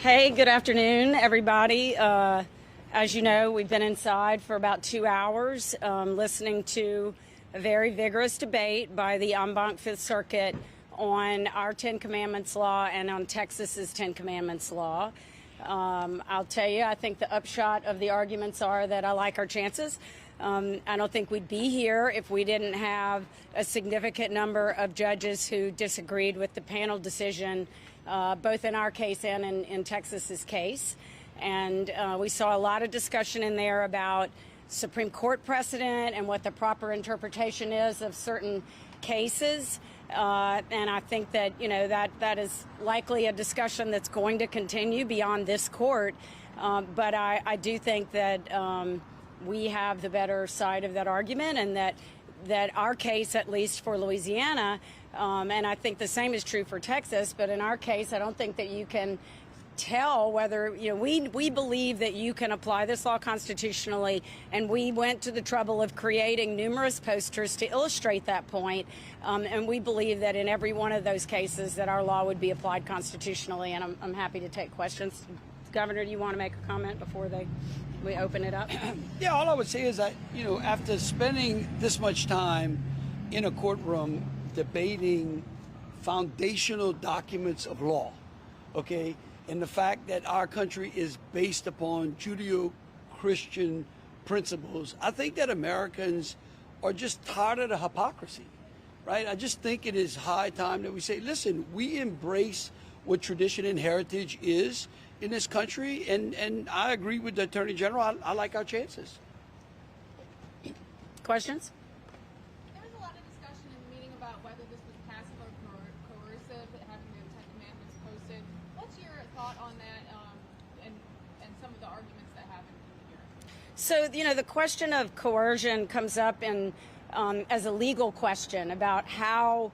Hey, good afternoon, everybody. As you know, we've been inside for about 2 hours listening to a very vigorous debate by the en banc Fifth Circuit on our Ten Commandments law and on Texas's Ten Commandments law. I'll tell you, I think the upshot of the arguments are that I like our chances. I don't think we'd be here if we didn't have a significant number of judges who disagreed with the panel decision, both in our case and in Texas's case. And we saw a lot of discussion in there about Supreme Court precedent and what the proper interpretation is of certain cases. And I think that, that is likely a discussion that's going to continue beyond this court. But I do think that we have the better side of that argument, and that our case, at least for Louisiana, and I think the same is true for Texas, but in our case, I don't think that you can tell whether, we believe that you can apply this law constitutionally, and we went to the trouble of creating numerous posters to illustrate that point, and we believe that in every one of those cases that our law would be applied constitutionally, and I'm happy to take questions. Governor, do you want to make a comment before we open it up? Yeah, all I would say is that, after spending this much time in a courtroom debating foundational documents of law, okay, and the fact that our country is based upon Judeo-Christian principles, I think that Americans are just tired of the hypocrisy, right? I just think it is high time that we say, listen, we embrace what tradition and heritage is in this country, and I agree with the Attorney General. I like our chances. Questions? There was a lot of discussion in the meeting about whether this was passive or coercive, having the Ten Commandments posted. What's your thought on that, and some of the arguments that happened here? So, the question of coercion comes up as a legal question about how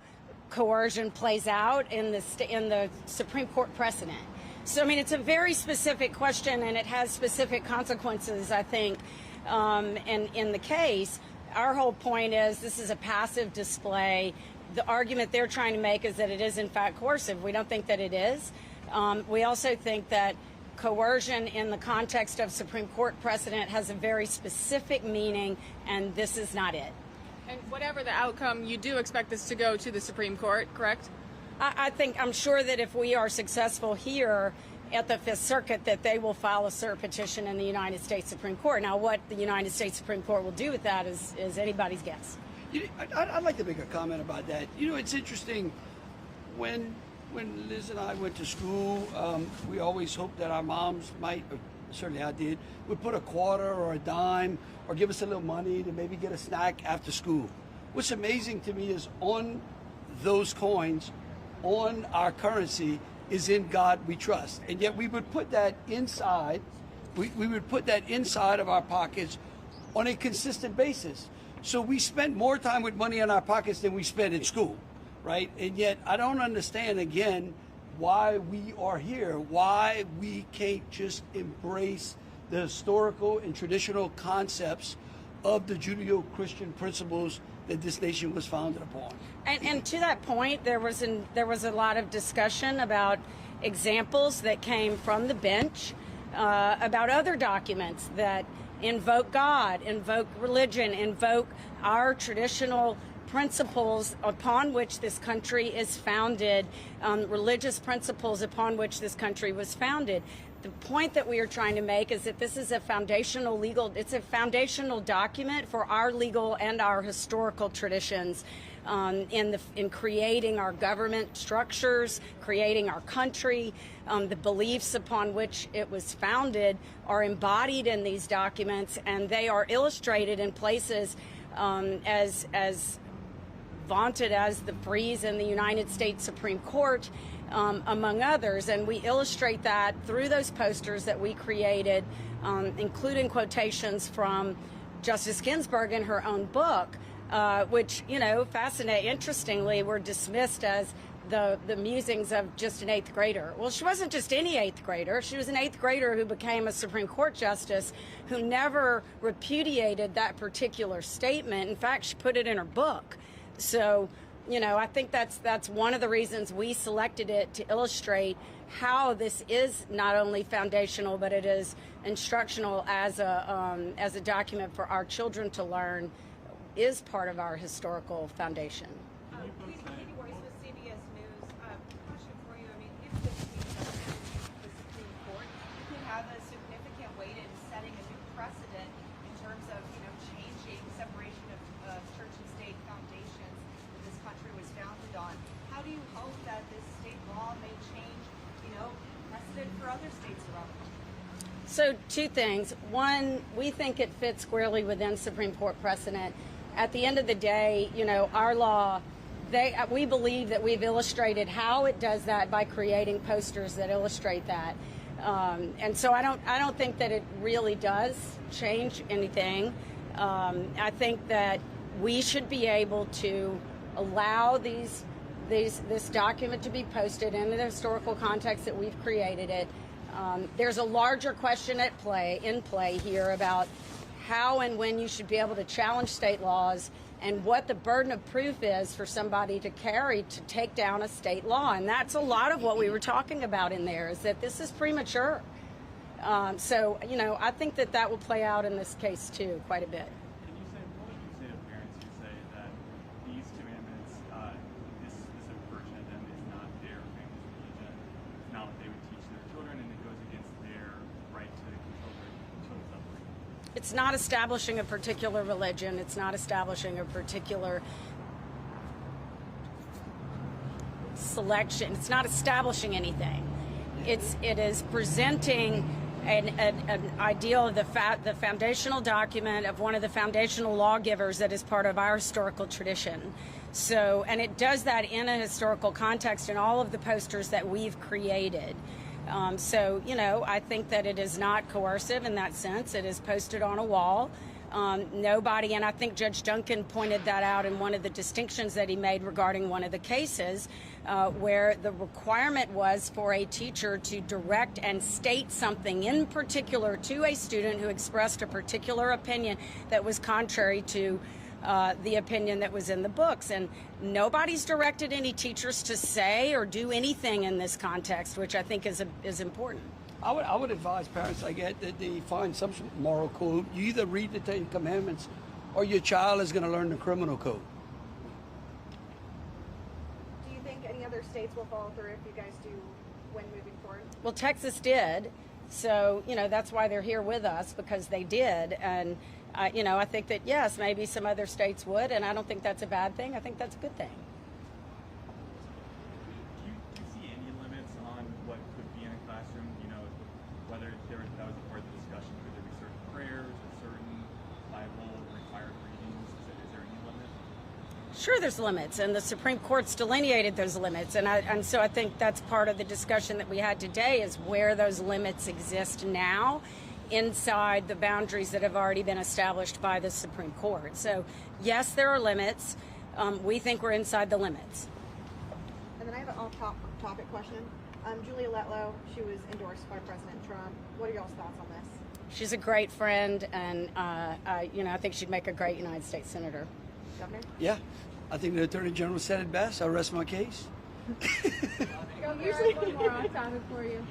coercion plays out in the Supreme Court precedent. So, it's a very specific question, and it has specific consequences, I think, in the case. Our whole point is this is a passive display. The argument they're trying to make is that it is, in fact, coercive. We don't think that it is. We also think that coercion in the context of Supreme Court precedent has a very specific meaning, and this is not it. And whatever the outcome, you do expect this to go to the Supreme Court, correct? I'm sure that if we are successful here at the Fifth Circuit, that they will file a cert petition in the United States Supreme Court. Now, what the United States Supreme Court will do with that is anybody's guess. I'd like to make a comment about that. It's interesting, when Liz and I went to school, we always hoped that our moms might, or certainly I did, would put a quarter or a dime or give us a little money to maybe get a snack after school. What's amazing to me is on those coins, on our currency, is "In God We Trust," and yet we would put that inside. We would put that inside of our pockets on a consistent basis. So we spend more time with money in our pockets than we spend in school, right? And yet I don't understand, again, why we are here, why we can't just embrace the historical and traditional concepts of the Judeo-Christian principles that this nation was founded upon. And to that point, there was a lot of discussion about examples that came from the bench about other documents that invoke God, invoke religion, invoke our traditional principles upon which this country is founded, religious principles upon which this country was founded. The point that we are trying to make is that this is a foundational document for our legal and our historical traditions in creating our government structures, creating our country. The beliefs upon which it was founded are embodied in these documents, and they are illustrated in places as vaunted as the frieze in the United States Supreme Court, among others. And we illustrate that through those posters that we created, including quotations from Justice Ginsburg in her own book, which, interestingly, were dismissed as the musings of just an eighth grader. Well, she wasn't just any eighth grader. She was an eighth grader who became a Supreme Court justice, who never repudiated that particular statement. In fact, she put it in her book. So, I think that's one of the reasons we selected it, to illustrate how this is not only foundational, but it is instructional as a document for our children to learn is part of our historical foundation. Katie Weiss with CBS News. Question for you. I mean, if this case goes to the Supreme Court, it could have a significant weight in setting a new precedent in terms of, changing separation of church and state foundations that this country was founded on. How do you hope that this state law may change, precedent for other states around the country? So two things. One, we think it fits squarely within Supreme Court precedent. At the end of the day, our law, we believe that we've illustrated how it does that by creating posters that illustrate that. And so I don't think that it really does change anything. I think that we should be able to allow this document to be posted in the historical context that we've created it. There's a larger question in play here about how and when you should be able to challenge state laws and what the burden of proof is for somebody to take down a state law. And that's a lot of what we were talking about in there, is that this is premature. So, I think that will play out in this case too, quite a bit. What would you say to parents who say that these commandments, this version of them is not their family's religion, it's not what they would teach their children, and it goes against their right to control their children's upbringing? It's not establishing a particular religion. It's not establishing a particular selection. It's not establishing anything. It is presenting an ideal of the foundational document of one of the foundational lawgivers that is part of our historical tradition. So, and it does that in a historical context in all of the posters that we've created. So, I think that it is not coercive in that sense. It is posted on a wall. Nobody, and I think Judge Duncan pointed that out in one of the distinctions that he made regarding one of the cases, where the requirement was for a teacher to direct and state something in particular to a student who expressed a particular opinion that was contrary to the opinion that was in the books. And nobody's directed any teachers to say or do anything in this context, which I think is important. I would advise parents, I get, that they find some moral code. You either read the Ten Commandments or your child is going to learn the criminal code. Do you think any other states will follow through if you guys do when moving forward? Well, Texas did. So, that's why they're here with us, because they did. And, I think that, yes, maybe some other states would, and I don't think that's a bad thing. I think that's a good thing. Do you see any limits on what could be in a classroom? Whether that was a part of the discussion, could there be certain prayers or certain Bible required readings? Is there any limit? Sure, there's limits, and the Supreme Court's delineated those limits, and so I think that's part of the discussion that we had today, is where those limits exist now inside the boundaries that have already been established by the Supreme Court. So, yes, there are limits. We think we're inside the limits. And then I have an off-topic question. Julia Letlow, she was endorsed by President Trump. What are y'all's thoughts on this? She's a great friend, and I think she'd make a great United States Senator. Governor? Yeah, I think the Attorney General said it best. I'll rest my case. Governor, I have one more on topic for you.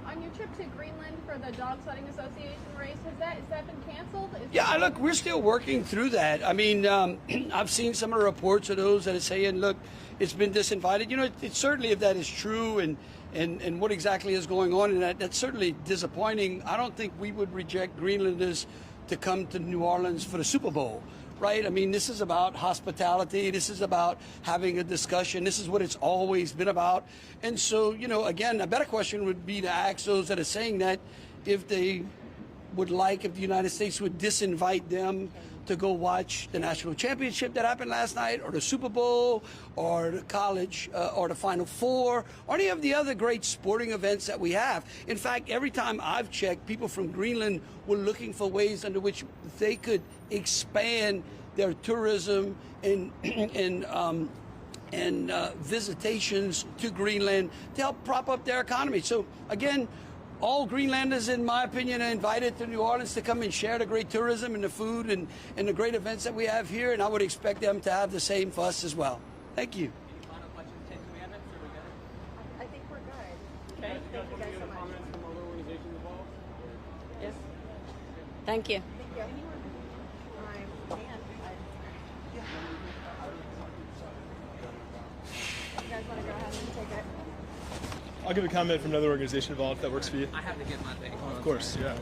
On your trip to Greenland for the Dog Sledding Association race, has that been canceled? Look, we're still working through that. I mean, I've seen some of the reports of those that are saying, look, it's been disinvited. It's certainly, if that is true and what exactly is going on, and that's certainly disappointing. I don't think we would reject Greenlanders to come to New Orleans for the Super Bowl. Right? I mean, this is about hospitality. This is about having a discussion. This is what it's always been about. And so, again, a better question would be to ask those that are saying that if they would like, if the United States would disinvite them to go watch the national championship that happened last night, or the Super Bowl, or the college, or the Final Four, or any of the other great sporting events that we have. In fact, every time I've checked, people from Greenland were looking for ways under which they could expand their tourism and visitations to Greenland to help prop up their economy. So again, all Greenlanders, in my opinion, are invited to New Orleans to come and share the great tourism and the food and the great events that we have here, and I would expect them to have the same for us as well. Thank you. Any final questions, Ten Commandments? Are we good? I think we're good. Okay. guys want to get any comments from other organizations involved? Yes. Thank you. Thank you. You guys want to go ahead and take it? I'll give a comment from another organization involved if that works for you. I have to get my thing. Of course, yeah.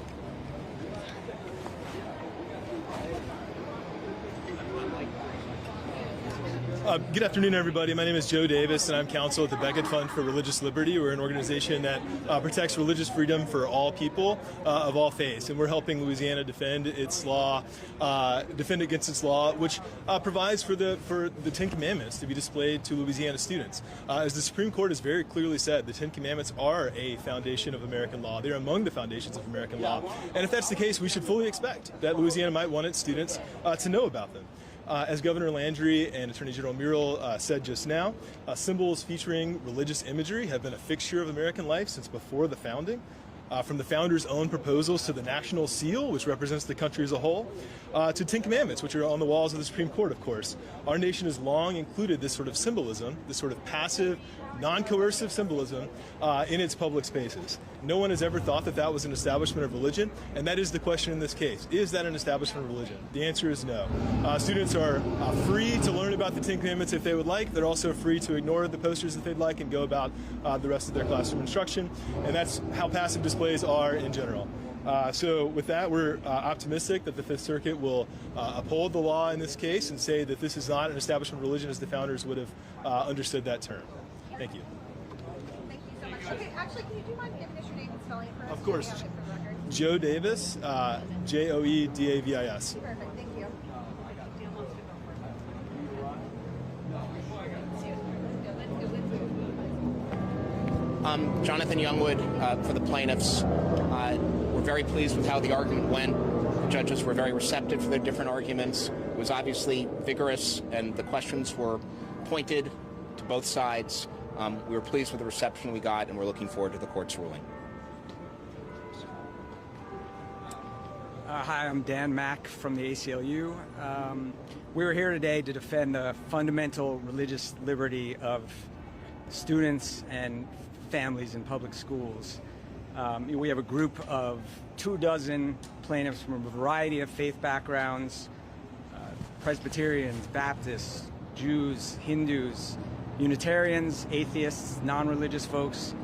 Good afternoon, everybody. My name is Joe Davis, and I'm counsel at the Beckett Fund for Religious Liberty. We're an organization that protects religious freedom for all people of all faiths, and we're helping Louisiana defend its law, defend against its law, which provides for the Ten Commandments to be displayed to Louisiana students. As the Supreme Court has very clearly said, the Ten Commandments are a foundation of American law. They're among the foundations of American law, and if that's the case, we should fully expect that Louisiana might want its students to know about them. As Governor Landry and Attorney General Murrell said just now, symbols featuring religious imagery have been a fixture of American life since before the founding. From the founders' own proposals to the national seal, which represents the country as a whole, to Ten Commandments, which are on the walls of the Supreme Court, of course. Our nation has long included this sort of symbolism, this sort of passive, non-coercive symbolism in its public spaces. No one has ever thought that that was an establishment of religion, and that is the question in this case. Is that an establishment of religion? The answer is no. Students are free to learn about the Ten Commandments if they would like. They're also free to ignore the posters if they'd like and go about the rest of their classroom instruction, and that's how passive displays are in general. So with that, we're optimistic that the Fifth Circuit will uphold the law in this case and say that this is not an establishment of religion as the founders would have understood that term. Thank you. Thank you so much. Okay, actually, can you do mind giving us your name and spelling it for us? Of course. So we have it for the record? Joe Davis, Joedavis. Perfect, thank you. Jonathan Youngwood for the plaintiffs. We're very pleased with how the argument went. The judges were very receptive for their different arguments. It was obviously vigorous, and the questions were pointed to both sides. We were pleased with the reception we got, and we're looking forward to the court's ruling. Hi, I'm Dan Mack from the ACLU. We're here today to defend the fundamental religious liberty of students and families in public schools. We have a group of 24 plaintiffs from a variety of faith backgrounds, Presbyterians, Baptists, Jews, Hindus, Unitarians, atheists, non-religious folks,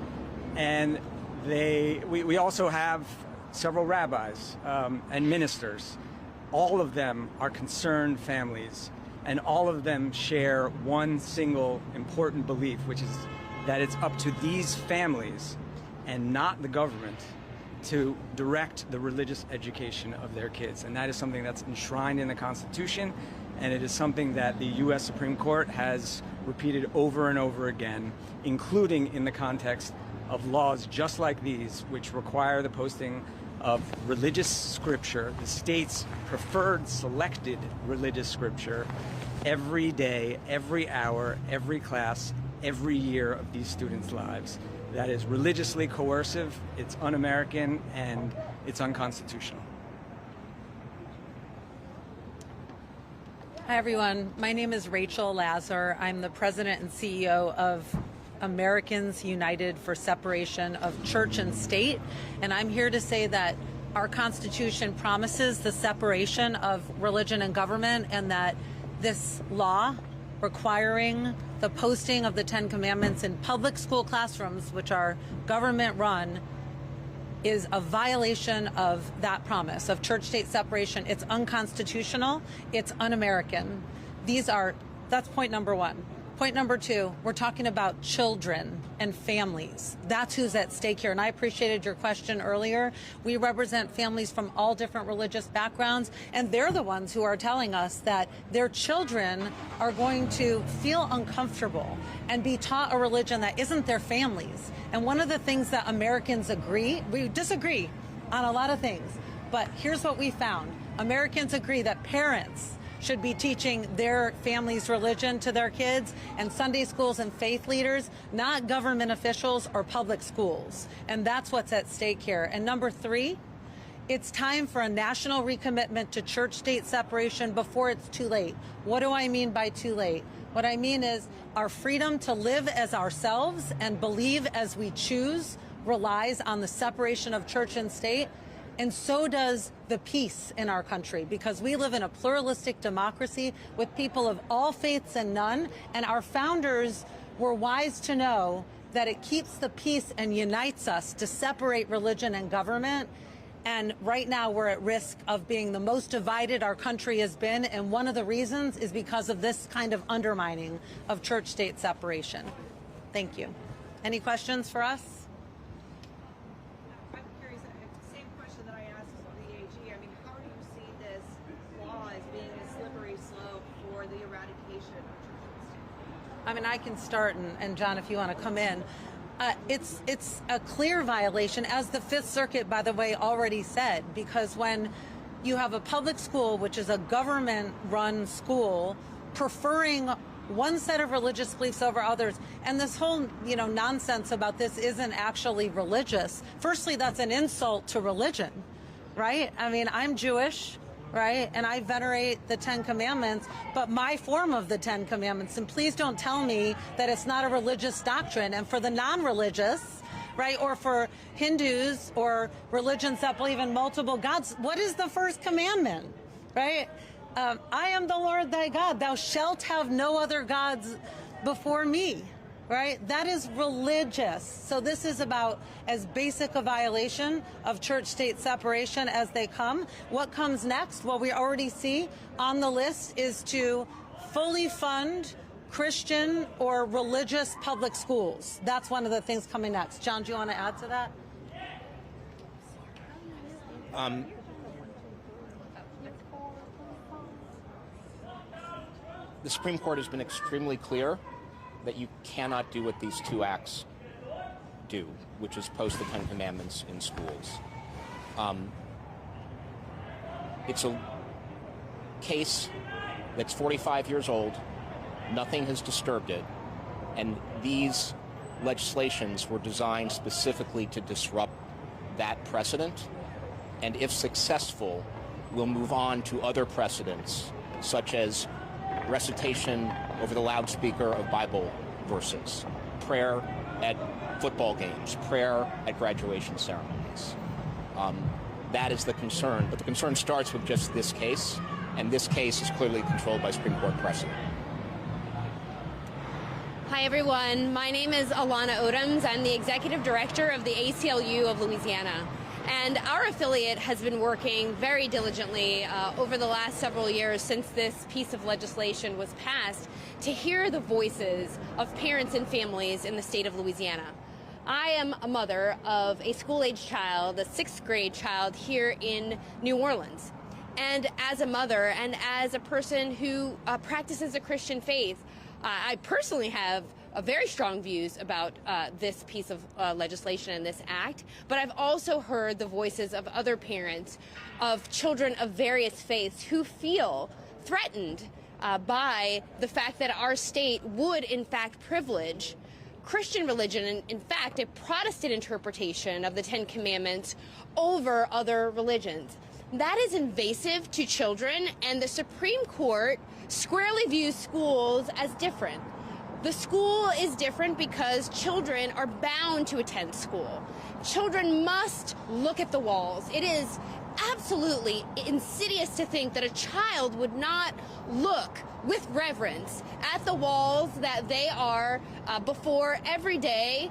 and we also have several rabbis and ministers. All of them are concerned families, and all of them share one single important belief, which is that it's up to these families and not the government to direct the religious education of their kids. And that is something that's enshrined in the Constitution, and it is something that the U.S. Supreme Court has repeated over and over again, including in the context of laws just like these, which require the posting of religious scripture, the state's preferred selected religious scripture, every day, every hour, every class, every year of these students' lives. That is religiously coercive, it's un-American, and it's unconstitutional. Hi, everyone. My name is Rachel Lazar. I'm the president and CEO of Americans United for Separation of Church and State, and I'm here to say that our Constitution promises the separation of religion and government, and that this law requiring the posting of the Ten Commandments in public school classrooms, which are government-run, is a violation of that promise of church-state separation. It's unconstitutional. It's un-American. That's point number one. Point number two, we're talking about children and families. That's who's at stake here. And I appreciated your question earlier. We represent families from all different religious backgrounds, and they're the ones who are telling us that their children are going to feel uncomfortable and be taught a religion that isn't their families. And one of the things that Americans we disagree on a lot of things, but here's what we found. Americans agree that parents should be teaching their family's religion to their kids, and Sunday schools and faith leaders, not government officials or public schools. And that's what's at stake here. And number three, it's time for a national recommitment to church-state separation before it's too late. What do I mean by too late? What I mean is our freedom to live as ourselves and believe as we choose relies on the separation of church and state, and so does the peace in our country, because we live in a pluralistic democracy with people of all faiths and none, and our founders were wise to know that it keeps the peace and unites us to separate religion and government. And right now we're at risk of being the most divided our country has been, and one of the reasons is because of this kind of undermining of church-state separation. Thank you. Any questions for us? I'm curious, same question that I asked the AG. I mean, how do you see this law as being a slippery slope for the eradication of church and state? I mean, I can start, and John, if you want to come in. It's a clear violation, as the Fifth Circuit, by the way, already said, because when you have a public school, which is a government-run school, preferring one set of religious beliefs over others, and this whole, nonsense about this isn't actually religious. Firstly, that's an insult to religion, right? I mean, I'm Jewish, right? And I venerate the Ten Commandments, but my form of the Ten Commandments. And please don't tell me that it's not a religious doctrine. And for the non-religious, right, or for Hindus or religions that believe in multiple gods, what is the first commandment, right? I am the Lord thy God. Thou shalt have no other gods before me. Right? That is religious. So this is about as basic a violation of church-state separation as they come. What comes next? What we already see on the list is to fully fund Christian or religious public schools. That's one of the things coming next. John, do you want to add to that? The Supreme Court has been extremely clear that you cannot do what these two acts do, which is post the Ten Commandments in schools. It's a case that's 45 years old. Nothing has disturbed it. And these legislations were designed specifically to disrupt that precedent. And if successful, we'll move on to other precedents, such as recitation over the loudspeaker of Bible verses, prayer at football games, prayer at graduation ceremonies. That is the concern, but the concern starts with just this case, and this case is clearly controlled by Supreme Court precedent. Hi everyone, my name is Alana Odoms. I'm the Executive Director of the ACLU of Louisiana. And our affiliate has been working very diligently over the last several years since this piece of legislation was passed to hear the voices of parents and families in the state of Louisiana. I am a mother of a school-age child, a 6th grade child here in New Orleans. And as a mother and as a person who practices a Christian faith, I personally have very strong views about this piece of legislation and this act, but I've also heard the voices of other parents of children of various faiths who feel threatened by the fact that our state would, in fact, privilege Christian religion, and in fact, a Protestant interpretation of the Ten Commandments over other religions. That is invasive to children, and the Supreme Court squarely views schools as different. The school is different because children are bound to attend school. Children must look at the walls. It is absolutely insidious to think that a child would not look with reverence at the walls that they are before every day,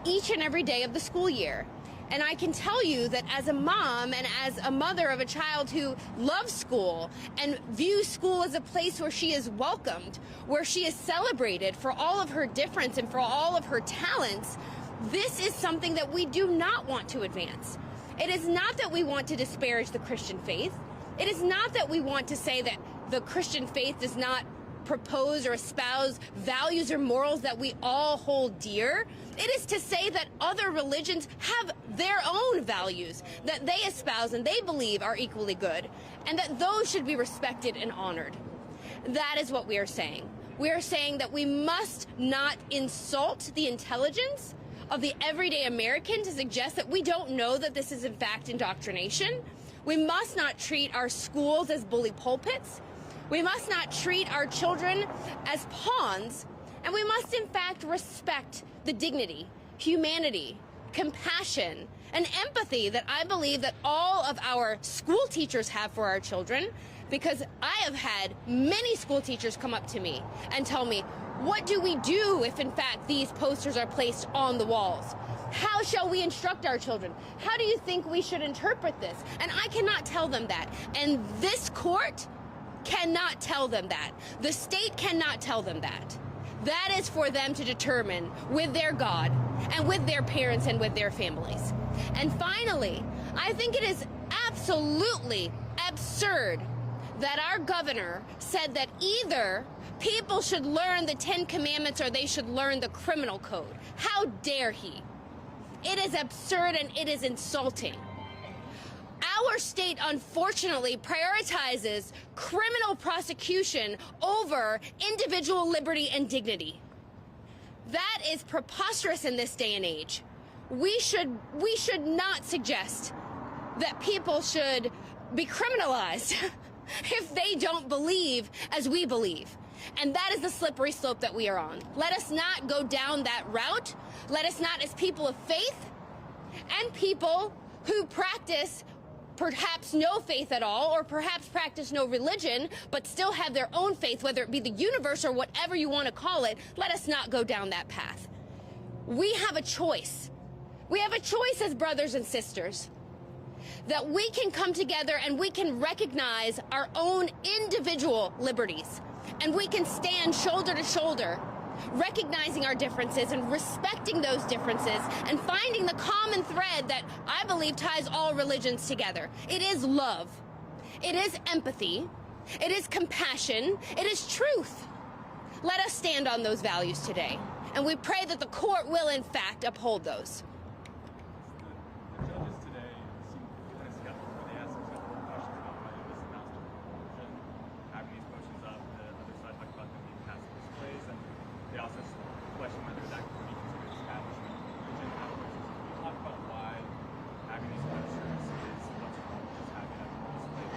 each and every day of the school year. And I can tell you that as a mom and as a mother of a child who loves school and views school as a place where she is welcomed, where she is celebrated for all of her difference and for all of her talents, this is something that we do not want to advance. It is not that we want to disparage the Christian faith. It is not that we want to say that the Christian faith does not propose or espouse values or morals that we all hold dear. It is to say that other religions have their own values that they espouse and they believe are equally good, and that those should be respected and honored. That is what we are saying. We are saying that we must not insult the intelligence of the everyday American to suggest that we don't know that this is in fact indoctrination. We must not treat our schools as bully pulpits. We must not treat our children as pawns, and we must in fact respect the dignity, humanity, compassion and empathy that I believe that all of our school teachers have for our children, because I have had many school teachers come up to me and tell me, what do we do if in fact these posters are placed on the walls? How shall we instruct our children? How do you think we should interpret this? And I cannot tell them that. And this court cannot tell them that. The state cannot tell them that. That is for them to determine with their God and with their parents and with their families. And finally, I think it is absolutely absurd that our governor said that either people should learn the 10 Commandments or they should learn the criminal code. How dare he? It is absurd and it is insulting. Our state, unfortunately, prioritizes criminal prosecution over individual liberty and dignity. That is preposterous in this day and age. We should not suggest that people should be criminalized if they don't believe as we believe. And that is the slippery slope that we are on. Let us not go down that route. Let us not, as people of faith and people who practice perhaps no faith at all, or perhaps practice no religion, but still have their own faith, whether it be the universe or whatever you want to call it, let us not go down that path. We have a choice. We have a choice as brothers and sisters, that we can come together and we can recognize our own individual liberties, and we can stand shoulder to shoulder, recognizing our differences and respecting those differences and finding the common thread that I believe ties all religions together. It is love. It is empathy. It is compassion. It is truth. Let us stand on those values today. And we pray that the court will, in fact, uphold those. The judges today seem kind of skeptical. They asked some skeptical questions about whether this amounts to coercion, having these posters up. The other side talked about them being passive displays, and they also question whether that could be considered establishment religion. Can you talk about why having these posters is what's wrong with just having a display?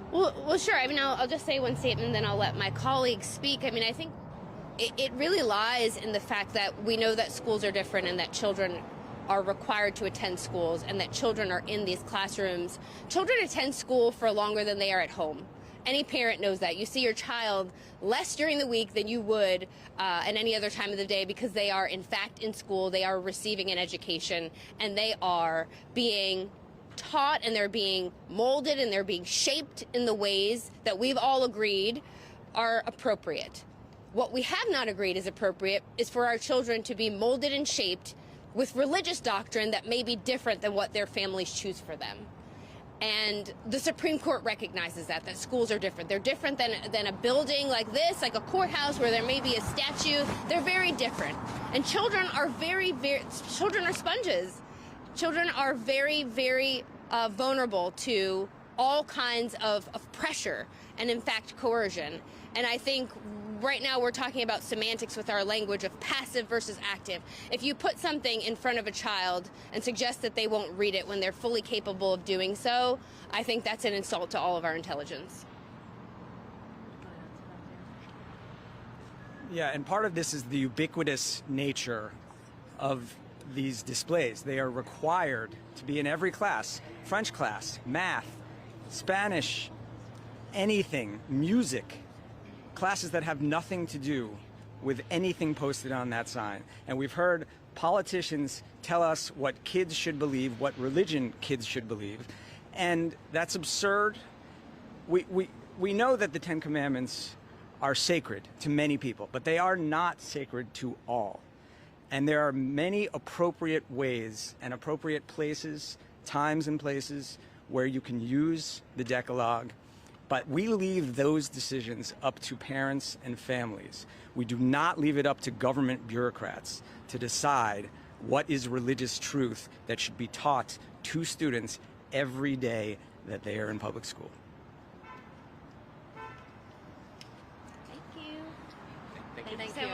Well, sure. I mean, I'll just say one statement, then I'll let my colleagues speak. I mean, I think it really lies in the fact that we know that schools are different and that children are required to attend schools and that children are in these classrooms. Children attend school for longer than they are at home. Any parent knows that. You see your child less during the week than you would at any other time of the day, because they are, in fact, in school. They are receiving an education, and they are being taught, and they're being molded, and they're being shaped in the ways that we've all agreed are appropriate. What we have not agreed is appropriate is for our children to be molded and shaped with religious doctrine that may be different than what their families choose for them. And the Supreme Court recognizes that schools are different. They're different than a building like this, like a courthouse where there may be a statue. They're very different. And children are children are sponges. Children are very, very vulnerable to all kinds of pressure and, in fact, coercion. And I think right now we're talking about semantics with our language of passive versus active. If you put something in front of a child and suggest that they won't read it when they're fully capable of doing so, I think that's an insult to all of our intelligence. Yeah, and part of this is the ubiquitous nature of these displays. They are required to be in every class: French class, math, Spanish, anything, music, classes that have nothing to do with anything posted on that sign. And we've heard politicians tell us what kids should believe, what religion kids should believe, and that's absurd. We know that the 10 Commandments are sacred to many people, but they are not sacred to all. And there are many appropriate ways and appropriate places, times and places, where you can use the Decalogue, but we leave those decisions up to parents and families. We do not leave it up to government bureaucrats to decide what is religious truth that should be taught to students every day that they are in public school. Thank you. Thank you. Thanks so